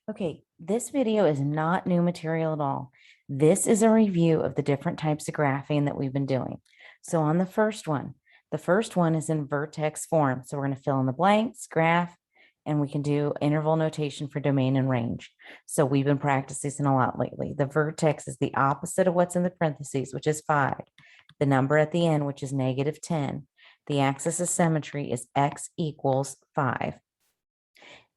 Okay, this video is not new material at all. This is a review of the different types of graphing that we've been doing. So on the first one is in vertex form. So we're going to fill in the blanks, graph, and we can do interval notation for domain and range. So we've been practicing a lot lately. The vertex is the opposite of what's in the parentheses, which is 5. The number at the end, which is -10. The axis of symmetry is x equals 5.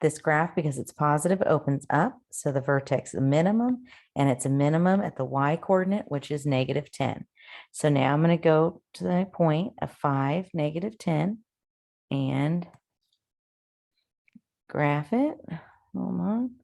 This graph, because it's positive, opens up. So the vertex is a minimum, and it's a minimum at the y coordinate, which is -10. So now I'm going to go to the point of 5, -10, and graph it. Hold on.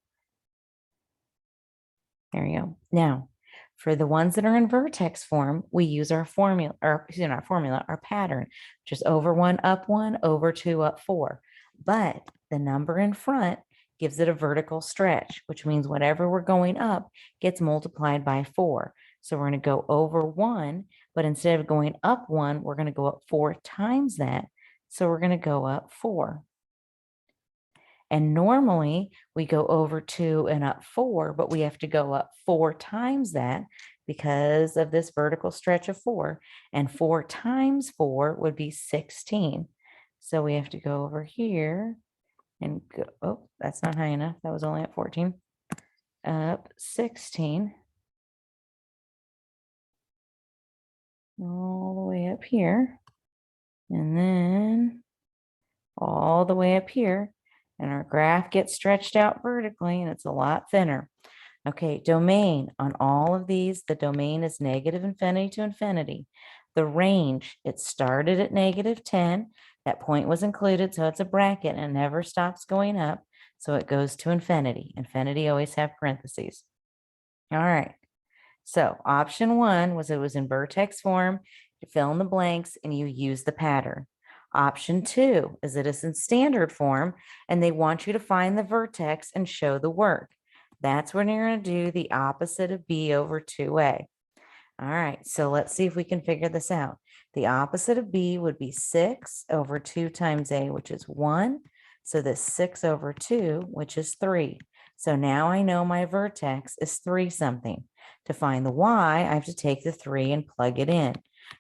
There we go. Now, for the ones that are in vertex form, we use our formula, or not formula, our pattern, which is over 1, up 1, over 2, up 4. But the number in front gives it a vertical stretch, which means whatever we're going up gets multiplied by 4. So we're going to go over 1, but instead of going up 1, we're going to go up 4 times that. So we're going to go up 4. And normally we go over 2 and up 4, but we have to go up 4 times that because of this vertical stretch of 4. And 4 times 4 would be 16. So we have to go over here and go, oh, that's not high enough. That was only at 14. Up 16. All the way up here. And then all the way up here. And our graph gets stretched out vertically, and it's a lot thinner. Okay, domain. On all of these, the domain is -infinity to infinity. The range, it started at -10. That point was included, so it's a bracket and it never stops going up. So it goes to infinity. Infinity always have parentheses. All right. So option 1 was it was in vertex form. You fill in the blanks and you use the pattern. Option 2 is it is in standard form and they want you to find the vertex and show the work. That's when you're going to do the opposite of b over 2a. All right, so let's see if we can figure this out. The opposite of b would be 6 over 2 times a, which is 1. So this 6 over 2, which is 3. So now I know my vertex is 3 something. To find the y, I have to take the 3 and plug it in.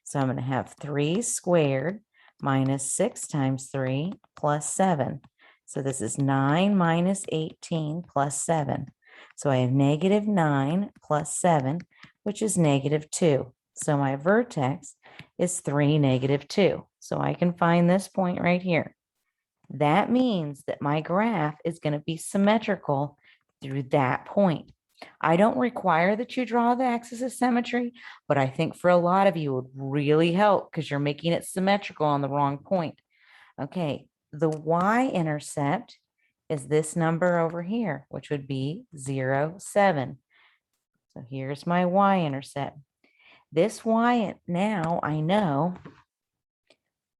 So I'm going to have 3 squared minus 6 times 3 plus 7. So this is 9 minus 18 plus 7. So I have -9 plus 7, which is -2. So my vertex is 3, -2. So I can find this point right here. That means that my graph is going to be symmetrical through that point. I don't require that you draw the axis of symmetry, but I think for a lot of you it would really help because you're making it symmetrical on the wrong point. Okay, the y-intercept is this number over here, which would be 0, 7. So here's my y-intercept. This y, now I know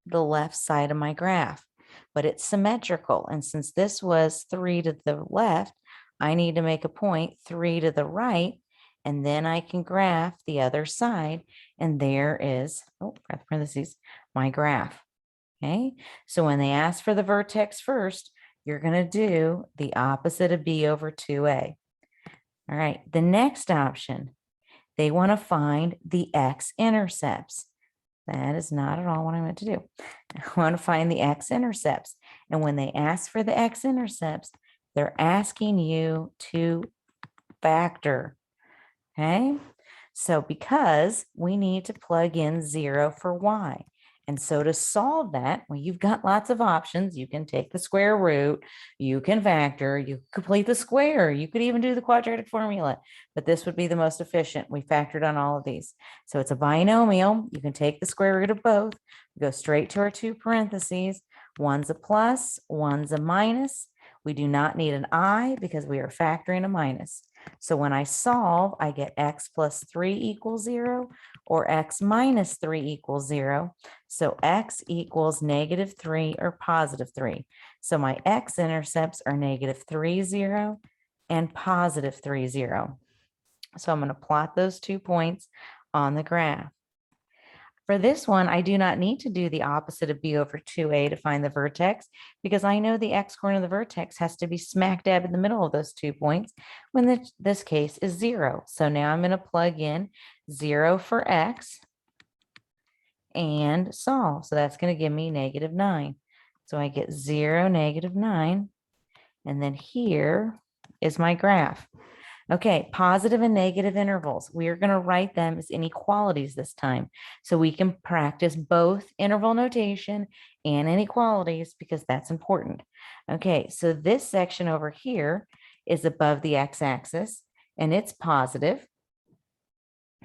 the left side of my graph, but it's symmetrical. And since this was 3 to the left, I need to make a point 3 to the right, and then I can graph the other side. And there is, oh, parentheses, my graph. Okay, so when they ask for the vertex first, you're going to do the opposite of b over 2a. All right, the next option, they want to find the x-intercepts. That is not at all what I meant to do. I want to find the x-intercepts. And when they ask for the x-intercepts, they're asking you to factor. Okay, so because we need to plug in 0 for y. And so to solve that, well, you've got lots of options. You can take the square root, you can factor, you complete the square, you could even do the quadratic formula, but this would be the most efficient. We factored on all of these. So it's a binomial. You can take the square root of both, go straight to our 2 parentheses. One's a plus, one's a minus. We do not need an I because we are factoring a minus. So when I solve, I get x plus 3 equals 0 or x minus 3 equals 0. So x equals -3 or +3. So my x-intercepts are -3, 0 and +3, 0. So I'm going to plot those 2 points on the graph. For this one, I do not need to do the opposite of b over 2a to find the vertex because I know the x-coordinate of the vertex has to be smack dab in the middle of those 2 points when this case is 0. So now I'm going to plug in 0 for x and solve. So that's going to give me -9. So I get 0, -9. And then here is my graph. Okay, positive and negative intervals. We are going to write them as inequalities this time. So we can practice both interval notation and inequalities because that's important. Okay, so this section over here is above the x-axis and it's positive.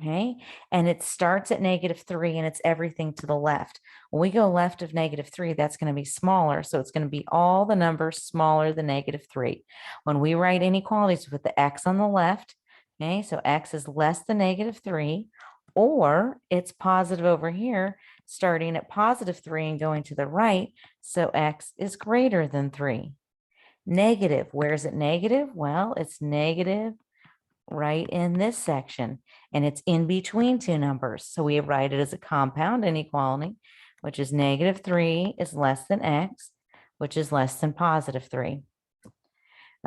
Okay, and it starts at -3 and it's everything to the left. When we go left of -3, that's going to be smaller. So it's going to be all the numbers smaller than -3. When we write inequalities, we put the x on the left. Okay, so x is less than -3, or it's positive over here, starting at +3 and going to the right. So x is greater than 3. Negative, where is it negative? Well, it's negative right in this section, and it's in between 2 numbers. So we write it as a compound inequality, which is -3 is less than x, which is less than +3.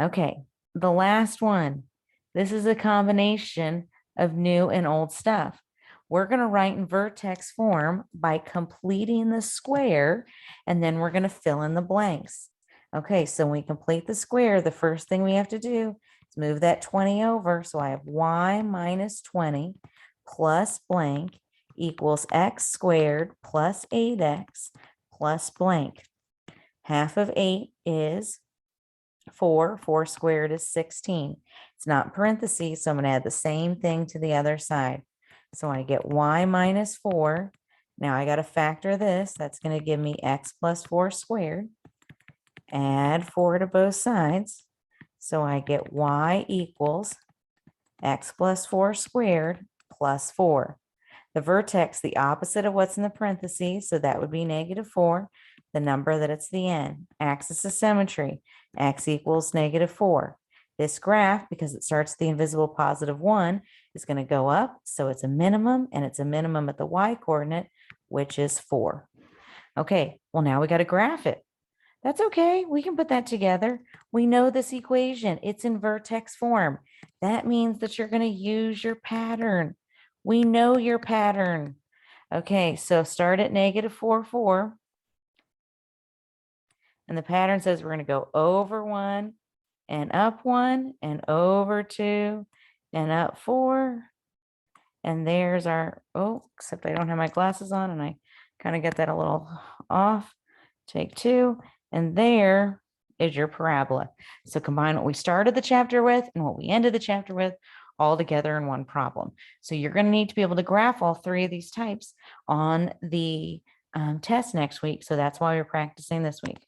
Okay, the last one. This is a combination of new and old stuff. We're going to write in vertex form by completing the square, and then we're going to fill in the blanks. Okay, so when we complete the square, the first thing we have to do is move that 20 over. So I have y minus 20 plus blank equals x squared plus 8x plus blank. Half of 8 is 4. 4 squared is 16. It's not parentheses, so I'm going to add the same thing to the other side. So I get y minus 4. Now I got to factor this. That's going to give me x plus 4 squared. Add 4 to both sides. So I get y equals x plus 4 squared plus 4. The vertex, the opposite of what's in the parentheses, so that would be -4, the number that it's the n. Axis of symmetry, x equals -4. This graph, because it starts at the invisible +1, is going to go up, so it's a minimum, and it's a minimum at the y-coordinate, which is 4. Okay, well now we got to graph it. That's okay. We can put that together. We know this equation. It's in vertex form. That means that you're going to use your pattern. We know your pattern. Okay, so start at -4, 4. And the pattern says we're going to go over 1 and up 1 and over 2 and up 4. And there's our, oh, except I don't have my glasses on and I kind of get that a little off. Take 2. And there is your parabola. So combine what we started the chapter with and what we ended the chapter with all together in one problem. So you're going to need to be able to graph all 3 of these types on the test next week. So that's why we're practicing this week.